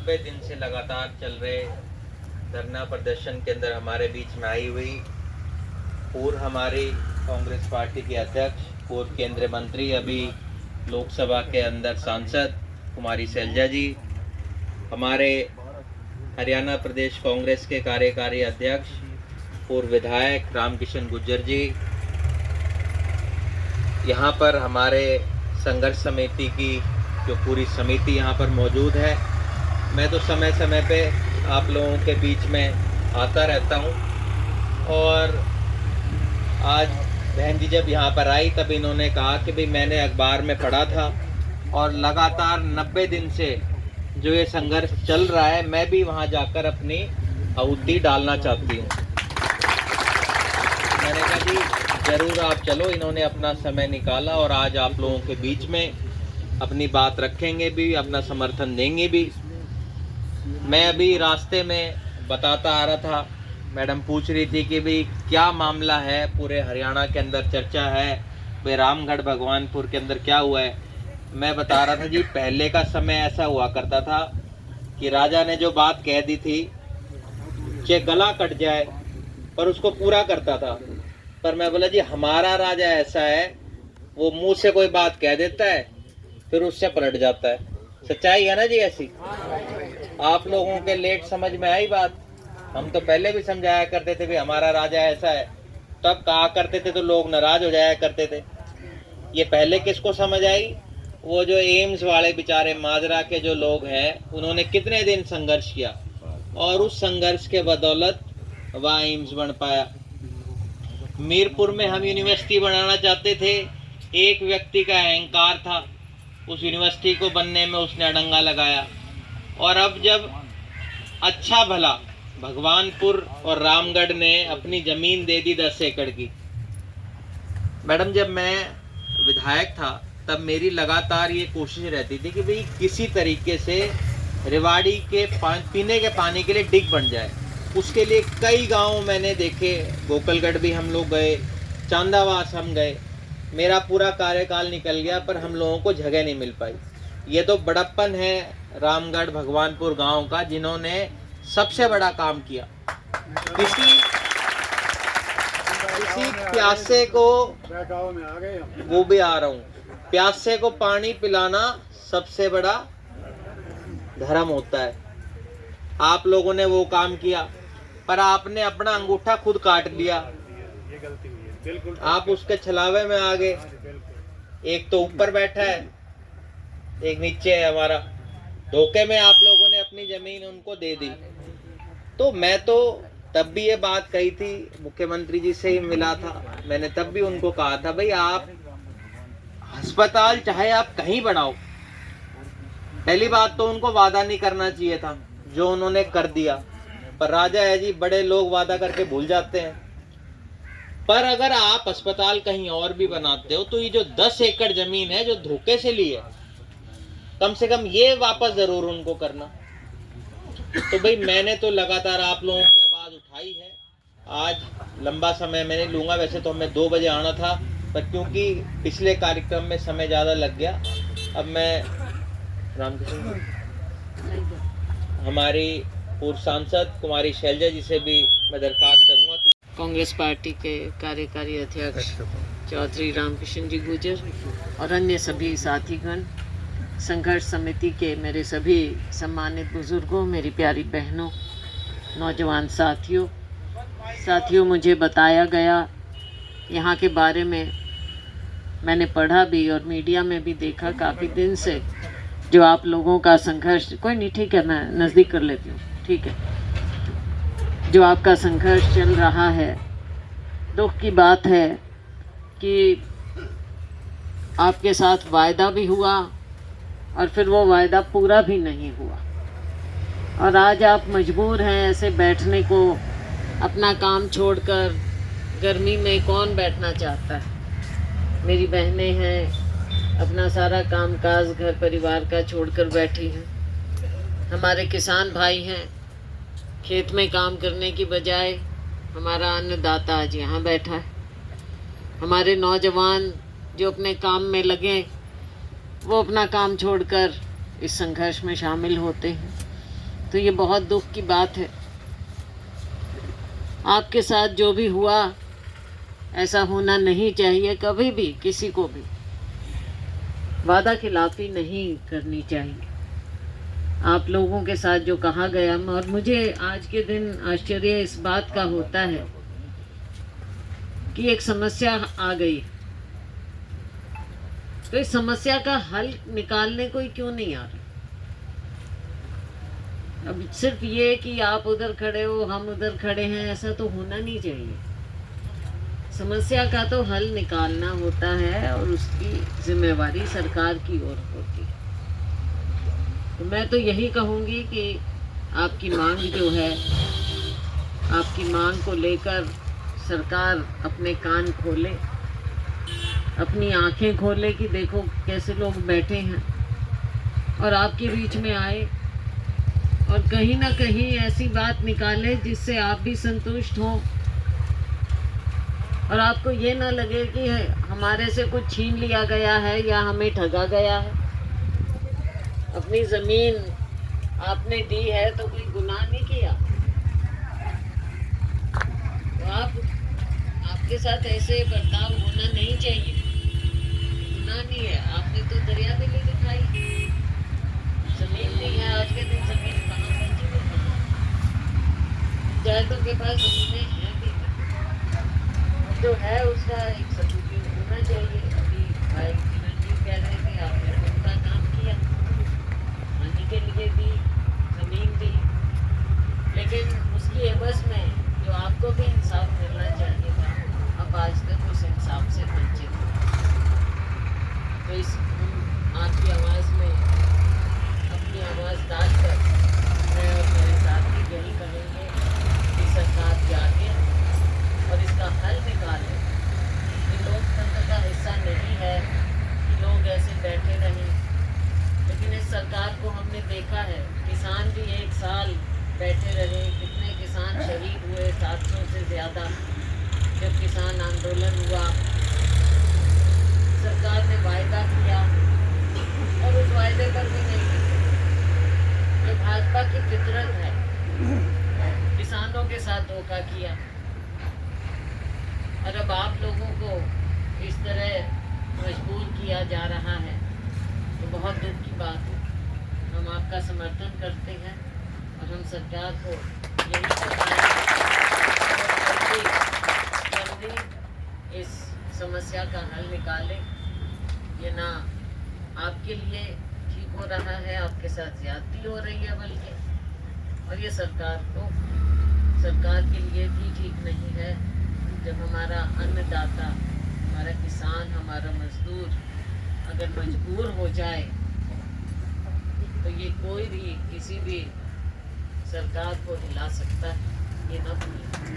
90 दिन से लगातार चल रहे धरना प्रदर्शन के अंदर हमारे बीच में आई हुई पूर्व हमारी कांग्रेस पार्टी के अध्यक्ष, पूर्व केंद्रीय मंत्री, अभी लोकसभा के अंदर सांसद कुमारी शैलजा जी, हमारे हरियाणा प्रदेश कांग्रेस के कार्यकारी अध्यक्ष, पूर्व विधायक रामकिशन गुर्जर जी, यहाँ पर हमारे संघर्ष समिति की जो पूरी समिति यहाँ पर मौजूद है। मैं तो समय समय पे आप लोगों के बीच में आता रहता हूँ और आज बहन जी जब यहाँ पर आई तब इन्होंने कहा कि भाई मैंने अखबार में पढ़ा था और लगातार 90 दिन से जो ये संघर्ष चल रहा है, मैं भी वहाँ जाकर अपनी आहुति डालना चाहती हूँ। मैंने कहा जी ज़रूर आप चलो। इन्होंने अपना समय निकाला और आज आप लोगों के बीच में अपनी बात रखेंगे भी, अपना समर्थन देंगे भी। मैं अभी रास्ते में बताता आ रहा था, मैडम पूछ रही थी कि भाई क्या मामला है, पूरे हरियाणा के अंदर चर्चा है, भाई रामगढ़ भगवानपुर के अंदर क्या हुआ है। मैं बता रहा था जी पहले का समय ऐसा हुआ करता था कि राजा ने जो बात कह दी थी चाहे गला कट जाए पर उसको पूरा करता था। पर मैं बोला जी हमारा राजा ऐसा है, वो मुंह से कोई बात कह देता है फिर उससे पलट जाता है। सच्चाई है ना जी ऐसी। आप लोगों के लेट समझ में आई बात। हम तो पहले भी समझाया करते थे भी हमारा राजा ऐसा है, तब कहा करते थे तो लोग नाराज हो जाया करते थे। ये पहले किसको समझ आई? वो जो एम्स वाले बेचारे माजरा के जो लोग हैं, उन्होंने कितने दिन संघर्ष किया और उस संघर्ष के बदौलत वह एम्स बन पाया। मीरपुर में हम यूनिवर्सिटी बनाना चाहते थे, एक व्यक्ति का अहंकार था, उस यूनिवर्सिटी को बनने में उसने अड़ंगा लगाया। और अब जब अच्छा भला भगवानपुर और रामगढ़ ने अपनी ज़मीन दे दी 10 एकड़ की। मैडम जब मैं विधायक था तब मेरी लगातार ये कोशिश रहती थी कि भाई किसी तरीके से रेवाड़ी के पीने के पानी के लिए डिग बन जाए। उसके लिए कई गांव मैंने देखे, गोकलगढ़ भी हम लोग गए, चांदावास हम गए, मेरा पूरा कार्यकाल निकल गया पर हम लोगों को जगह नहीं मिल पाई। ये तो बड़प्पन है रामगढ़ भगवानपुर गांव का, जिन्होंने सबसे बड़ा काम किया। किसी प्यासे को, वो भी आ रहा हूँ, प्यासे को पानी पिलाना सबसे बड़ा धर्म होता है। आप लोगों ने वो काम किया पर आपने अपना अंगूठा खुद काट लिया। ये गलती हुई है, बिल्कुल। आप उसके छलावे में आ गए। एक तो ऊपर बैठा है, एक नीचे है हमारा। धोखे में आप लोगों ने अपनी जमीन उनको दे दी। तो मैं तो तब भी ये बात कही थी, मुख्यमंत्री जी से ही मिला था, मैंने तब भी उनको कहा था भाई आप अस्पताल चाहे आप कहीं बनाओ। पहली बात तो उनको वादा नहीं करना चाहिए था, जो उन्होंने कर दिया। पर राजा है जी, बड़े लोग वादा करके भूल जाते हैं। पर अगर आप अस्पताल कहीं और भी बनाते हो तो ये जो 10 एकड़ जमीन है जो धोखे से ली है, कम से कम ये वापस जरूर उनको करना। तो भाई मैंने तो लगातार आप लोगों की आवाज़ उठाई है। आज लंबा समय मैं नहीं लूँगा, वैसे तो हमें 2 बजे आना था, पर क्योंकि पिछले कार्यक्रम में समय ज़्यादा लग गया, अब मैं रामकिशन हमारी पूर्व सांसद कुमारी शैलजा जी से भी मैं दरख्वास्त करूँगा कि कांग्रेस पार्टी के कार्यकारी अध्यक्ष चौधरी रामकिशन जी गुर्जर और अन्य सभी साथीगण, संघर्ष समिति के मेरे सभी सम्मानित बुजुर्गों, मेरी प्यारी बहनों, नौजवान साथियों, मुझे बताया गया यहाँ के बारे में, मैंने पढ़ा भी और मीडिया में भी देखा काफ़ी दिन से जो आप लोगों का संघर्ष, कोई नहीं, ठीक है, मैं नज़दीक कर लेती हूँ, ठीक है, जो आपका संघर्ष चल रहा है। दुख की बात है कि आपके साथ वायदा भी हुआ और फिर वो वायदा पूरा भी नहीं हुआ और आज आप मजबूर हैं ऐसे बैठने को। अपना काम छोड़कर, गर्मी में कौन बैठना चाहता है। मेरी बहनें हैं, अपना सारा कामकाज घर परिवार का छोड़कर बैठी हैं। हमारे किसान भाई हैं, खेत में काम करने की बजाय हमारा अन्नदाता आज यहाँ बैठा है। हमारे नौजवान जो अपने काम में लगे, वो अपना काम छोड़कर इस संघर्ष में शामिल होते हैं। तो ये बहुत दुख की बात है। आपके साथ जो भी हुआ ऐसा होना नहीं चाहिए, कभी भी किसी को भी वादा खिलाफी नहीं करनी चाहिए। आप लोगों के साथ जो कहा गया, और मुझे आज के दिन आश्चर्य इस बात का होता है कि एक समस्या आ गई, तो इस समस्या का हल निकालने कोई क्यों नहीं आ रहा। अब सिर्फ ये कि आप उधर खड़े हो हम उधर खड़े हैं, ऐसा तो होना नहीं चाहिए। समस्या का तो हल निकालना होता है और उसकी जिम्मेवारी सरकार की ओर होती है। तो मैं तो यही कहूँगी कि आपकी मांग जो है, आपकी मांग को लेकर सरकार अपने कान खोले, अपनी आंखें खोले कि देखो कैसे लोग बैठे हैं, और आपके बीच में आए और कहीं ना कहीं ऐसी बात निकाले जिससे आप भी संतुष्ट हों और आपको ये ना लगे कि हमारे से कुछ छीन लिया गया है या हमें ठगा गया है। अपनी ज़मीन आपने दी है तो कोई गुनाह नहीं किया, तो आपके साथ ऐसे बर्ताव होना नहीं चाहिए। गुनाह नहीं है, आपने तो दरिया में नहीं दिखाई, ज़मीन नहीं है। आज के दिन ज़मीन कहाँ पहुँची हुई है? पंचायतों के पास ज़मीनें हैं भी, जो है उसका एक सदुपयोग होना चाहिए। अभी भाई किरण जी कह रहे थे आपने उनका काम किया, पानी के लिए भी ज़मीन दी, लेकिन उसकी एवज में जो आपको भी इंसाफ मिलना चाहिए था, अब आज तक उस इंसाफ से वंचित हो। तो इस आपकी आवाज़ में अपनी आवाज़ डालकर मैं और मेरे साथी यही कहेंगे कि सरकार जागे और इसका हल निकाले। ये लोकतंत्र का हिस्सा नहीं है कि लोग ऐसे बैठे रहें, लेकिन इस सरकार को हमने देखा है, किसान भी एक साल बैठे रहे। कितने किसान शहीद हुए, 700 से ज़्यादा। जब किसान आंदोलन हुआ, सरकार ने वायदा किया और उस वायदे पर भी नहीं टिके। ये भाजपा की फितरत है, किसानों के साथ धोखा किया, और अब आप लोगों को इस तरह मजबूर किया जा रहा है, तो बहुत दुख की बात है। हम आपका समर्थन करते हैं और हम सरकार को यही जल्दी इस समस्या का हल निकाले। ये ना आपके लिए ठीक हो रहा है, आपके साथ ज्यादती हो रही है बल्कि, और ये सरकार के लिए भी ठीक नहीं है जब हमारा अन्नदाता, हमारा किसान, हमारा मजदूर अगर मजबूर हो जाए तो ये कोई भी किसी भी सरकार को हिला सकता है। ये ना भूलें।